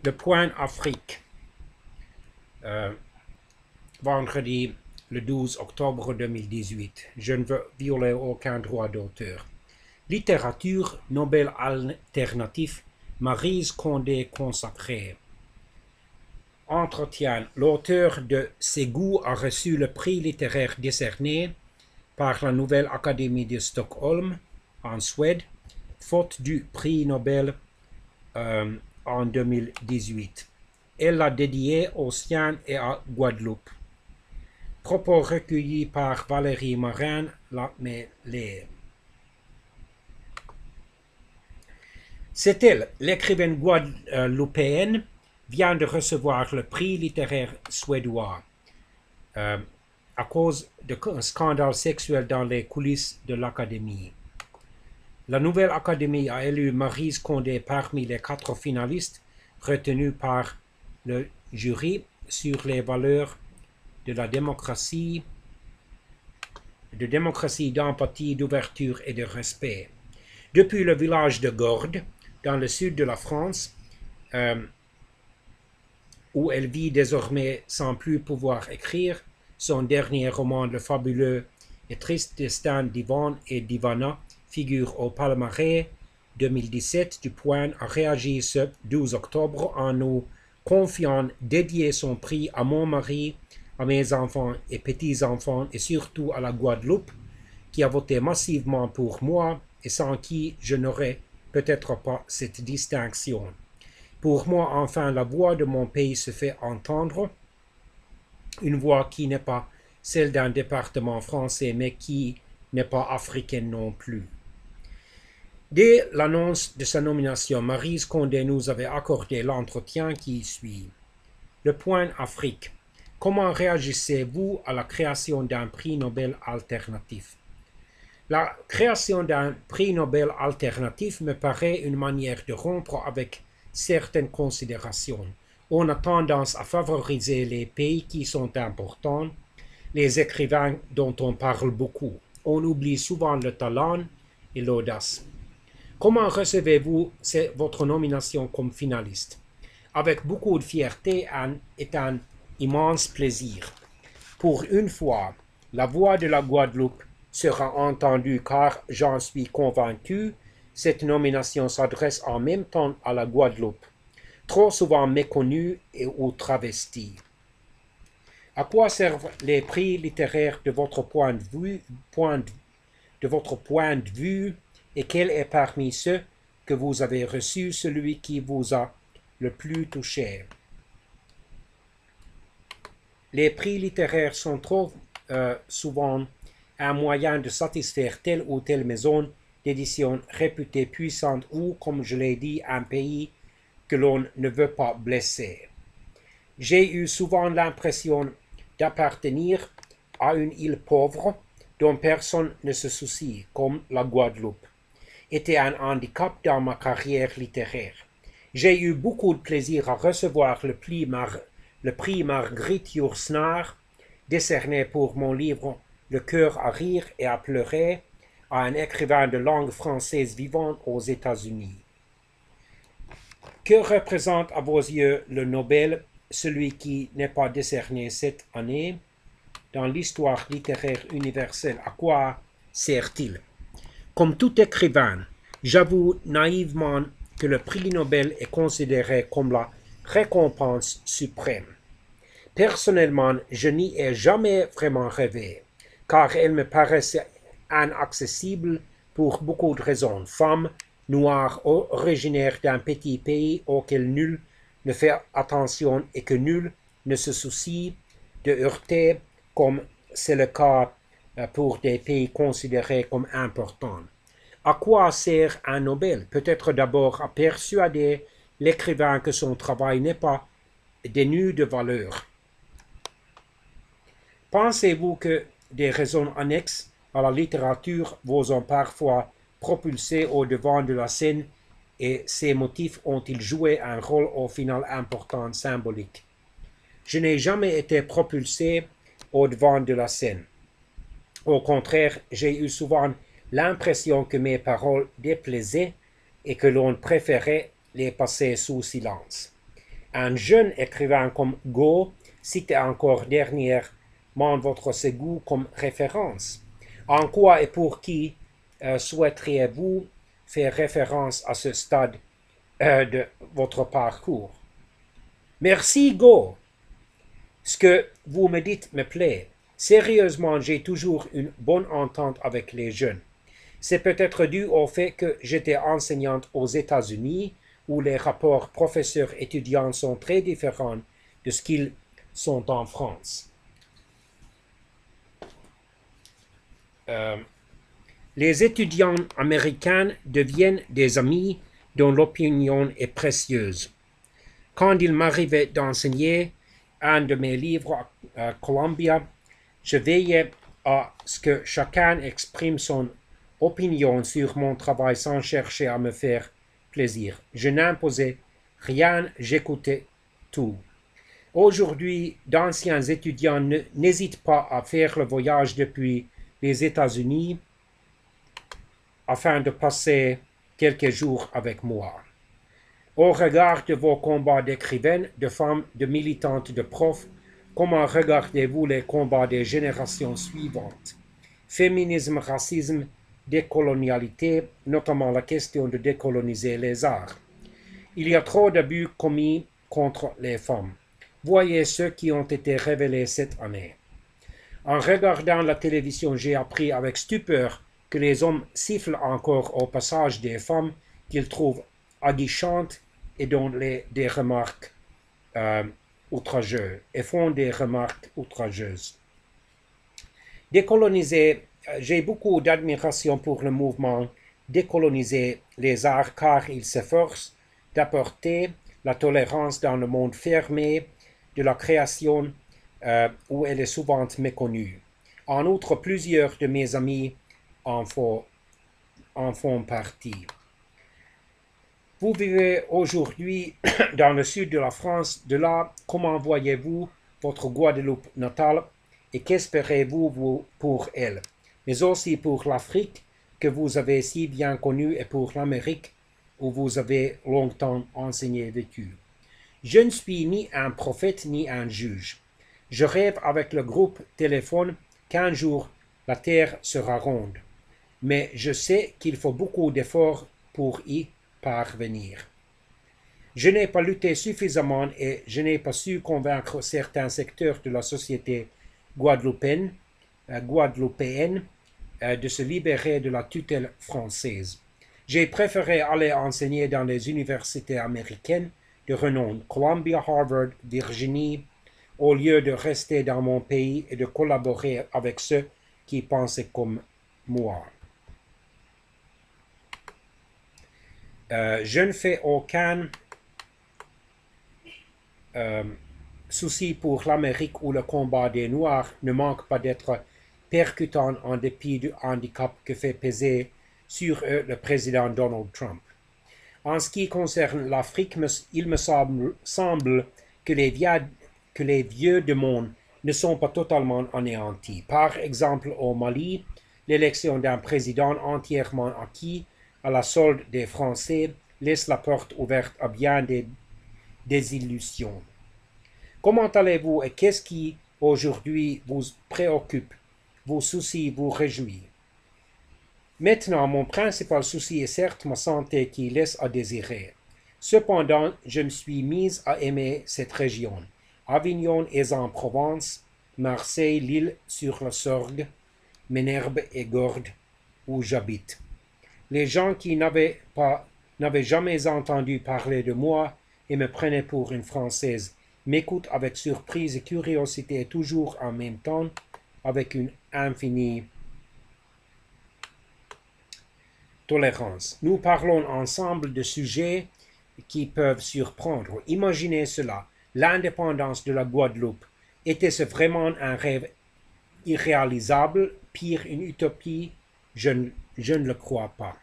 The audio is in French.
Le Point Afrique, vendredi le 12 octobre 2018. Je ne veux violer aucun droit d'auteur. Littérature, Nobel alternatif, Maryse Condé consacrée. Entretien. L'auteur de Ségou a reçu le prix littéraire décerné par la Nouvelle Académie de Stockholm, en Suède, faute du prix Nobel en 2018. Elle l'a dédié aux siens et à Guadeloupe. Propos recueillis par Valérie Marin-Lamellé. C'est elle, l'écrivaine guadeloupéenne, vient de recevoir le prix littéraire suédois à cause d'un scandale sexuel dans les coulisses de l'Académie. La Nouvelle Académie a élu Maryse Condé parmi les 4 finalistes retenus par le jury sur les valeurs de la démocratie, d'empathie, d'ouverture et de respect. Depuis le village de Gordes, dans le sud de la France, où elle vit désormais sans plus pouvoir écrire, son dernier roman, Le fabuleux et triste destin d'Ivan et d'Ivana, figure au palmarès 2017 du Point, a réagi ce 12 octobre en nous confiant dédier son prix à mon mari, à mes enfants et petits-enfants et surtout à la Guadeloupe, qui a voté massivement pour moi et sans qui je n'aurais peut-être pas cette distinction. Pour moi, enfin, la voix de mon pays se fait entendre, une voix qui n'est pas celle d'un département français, mais qui n'est pas africaine non plus. Dès l'annonce de sa nomination, Maryse Condé nous avait accordé l'entretien qui suit. Le Point Afrique. Comment réagissez-vous à la création d'un prix Nobel alternatif? La création d'un prix Nobel alternatif me paraît une manière de rompre avec certaines considérations. On a tendance à favoriser les pays qui sont importants, les écrivains dont on parle beaucoup. On oublie souvent le talent et l'audace. Comment recevez-vous votre nomination comme finaliste? Avec beaucoup de fierté et un immense plaisir. Pour une fois, la voix de la Guadeloupe sera entendue car j'en suis convaincu, cette nomination s'adresse en même temps à la Guadeloupe, trop souvent méconnue ou travestie. À quoi servent les prix littéraires de votre point de vue et quel est parmi ceux que vous avez reçus celui qui vous a le plus touché? Les prix littéraires sont trop souvent un moyen de satisfaire telle ou telle maison d'édition réputée puissante ou, comme je l'ai dit, un pays que l'on ne veut pas blesser. J'ai eu souvent l'impression d'appartenir à une île pauvre dont personne ne se soucie, comme la Guadeloupe. Était un handicap dans ma carrière littéraire. J'ai eu beaucoup de plaisir à recevoir le prix Marguerite Yourcenar, décerné pour mon livre Le cœur à rire et à pleurer, à un écrivain de langue française vivant aux États-Unis. Que représente à vos yeux le Nobel, celui qui n'est pas décerné cette année? Dans l'histoire littéraire universelle, à quoi sert-il? Comme tout écrivain, j'avoue naïvement que le prix Nobel est considéré comme la récompense suprême. Personnellement, je n'y ai jamais vraiment rêvé, car elle me paraissait inaccessible pour beaucoup de raisons. Femme, noire, originaire d'un petit pays auquel nul ne fait attention et que nul ne se soucie de heurter, comme c'est le cas pour des pays considérés comme importants. À quoi sert un Nobel? Peut-être d'abord à persuader l'écrivain que son travail n'est pas dénu de valeur. Pensez-vous que des raisons annexes à la littérature vous ont parfois propulsé au devant de la scène et ces motifs ont-ils joué un rôle au final important symbolique? Je n'ai jamais été propulsé au devant de la scène. Au contraire, j'ai eu souvent l'impression que mes paroles déplaisaient et que l'on préférait les passer sous silence. Un jeune écrivain comme Go cite encore dernièrement votre Ségou comme référence. En quoi et pour qui souhaiteriez-vous faire référence à ce stade de votre parcours? Merci, Go. Ce que vous me dites me plaît. Sérieusement, j'ai toujours une bonne entente avec les jeunes. C'est peut-être dû au fait que j'étais enseignante aux États-Unis, où les rapports professeurs-étudiants sont très différents de ce qu'ils sont en France. Les étudiants américains deviennent des amis dont l'opinion est précieuse. Quand il m'arrivait d'enseigner un de mes livres à Columbia, je veillais à ce que chacun exprime son opinion sur mon travail sans chercher à me faire plaisir. Je n'imposais rien, j'écoutais tout. Aujourd'hui, d'anciens étudiants n'hésitent pas à faire le voyage depuis les États-Unis afin de passer quelques jours avec moi. Au regard de vos combats d'écrivaines, de femmes, de militantes, de profs, comment regardez-vous les combats des générations suivantes? Féminisme, racisme, décolonialité, notamment la question de décoloniser les arts. Il y a trop d'abus commis contre les femmes. Voyez ceux qui ont été révélés cette année. En regardant la télévision, j'ai appris avec stupeur que les hommes sifflent encore au passage des femmes qu'ils trouvent aguichantes et dont des remarques outrageuses, et font des remarques outrageuses. Décoloniser, j'ai beaucoup d'admiration pour le mouvement décoloniser les arts car il s'efforce d'apporter la tolérance dans le monde fermé de la création où elle est souvent méconnue. En outre, plusieurs de mes amis en font partie. Vous vivez aujourd'hui dans le sud de la France. De là, comment voyez-vous votre Guadeloupe natale et qu'espérez-vous pour elle, mais aussi pour l'Afrique que vous avez si bien connue et pour l'Amérique où vous avez longtemps enseigné et vécu. Je ne suis ni un prophète ni un juge. Je rêve avec le groupe Téléphone qu'un jour la Terre sera ronde, mais je sais qu'il faut beaucoup d'efforts pour y parvenir. Je n'ai pas lutté suffisamment et je n'ai pas su convaincre certains secteurs de la société guadeloupéenne de se libérer de la tutelle française. J'ai préféré aller enseigner dans les universités américaines de renom, Columbia, Harvard, Virginie, au lieu de rester dans mon pays et de collaborer avec ceux qui pensaient comme moi. Je ne fais aucun souci pour l'Amérique où le combat des Noirs ne manque pas d'être percutant en dépit du handicap que fait peser sur eux le président Donald Trump. En ce qui concerne l'Afrique, il me semble que les vieux du monde ne sont pas totalement anéantis. Par exemple, au Mali, l'élection d'un président entièrement acquis à la solde des Français laisse la porte ouverte à bien des désillusions. Comment allez-vous et qu'est-ce qui aujourd'hui vous préoccupe, vous soucie, vous réjouit? Maintenant, mon principal souci est certes ma santé qui laisse à désirer. Cependant, je me suis mise à aimer cette région. Avignon et en Provence, Marseille, l'île sur la Sorgue, Ménherbe et Gordes, où j'habite. Les gens qui n'avaient jamais entendu parler de moi et me prenaient pour une Française m'écoutent avec surprise et curiosité et toujours en même temps avec une infinie tolérance. Nous parlons ensemble de sujets qui peuvent surprendre. Imaginez cela, l'indépendance de la Guadeloupe. Était-ce vraiment un rêve irréalisable, pire une utopie? Je ne le crois pas.